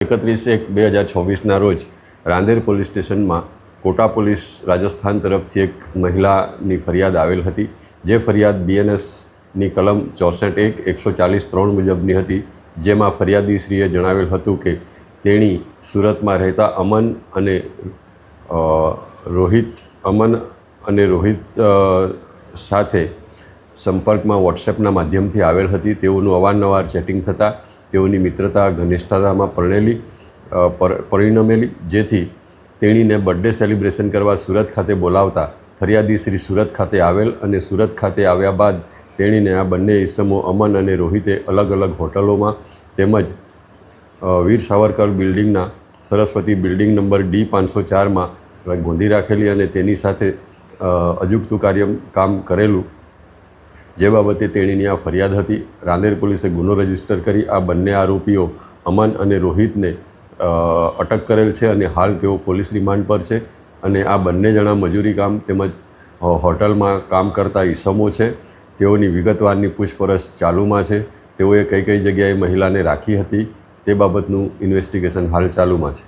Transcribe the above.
31/1/2024 રોજ રાંદેર પોલીસ સ્ટેશનમાં quota police Rajasthan તરફથી એક મહિલાની ફરિયાદ આવેલ હતી, જે ફરિયાદ BNSની કલમ 64(1) 140(3) મુજબની હતી, જેમાં ફરિયાદીશ્રીએ જણાવેલ હતું કે તેણી સુરતમાં રહેતા અમન અને રોહિત સાથે સંપર્કમાં વોટ્સએપના માધ્યમથી આવેલ હતી। તેઓનું અવારનવાર ચેટિંગ થતાં તેઓની મિત્રતા ઘનિષ્ઠતામાં પરિણમેલી, જેથી તેણીને બર્થડે સેલિબ્રેશન કરવા સુરત ખાતે બોલાવતા ફરિયાદી શ્રી સુરત ખાતે આવેલ અને સુરત ખાતે આવ્યા બાદ તેણીને આ બંને ઈસમો અમન અને રોહિતે અલગ અલગ હોટલોમાં તેમજ વીર સાવરકર બિલ્ડિંગના સરસ્વતી બિલ્ડિંગ નંબર D504માં ગોંધી રાખેલી અને તેની સાથે અજુગતું કામ કરેલું, જે બાબતે તેણીની આ ફરિયાદ હતી। રાંદેર પોલીસે ગુનો રજીસ્ટર કરી આ બંને આરોપીઓ અમન અને રોહિતને અટક કરેલ છે અને હાલ તેઓ પોલીસ રિમાન્ડ પર છે અને આ બંને જણા મજૂરી કામ તેમજ હોટલમાં કામ કરતા ઈસમો છે। તેઓની વિગતવારની પૂછપરછ ચાલુમાં છે। તેઓએ કઈ જગ્યાએ મહિલાને રાખી હતી તે બાબતનું ઇન્વેસ્ટિગેશન હાલ ચાલુમાં છે।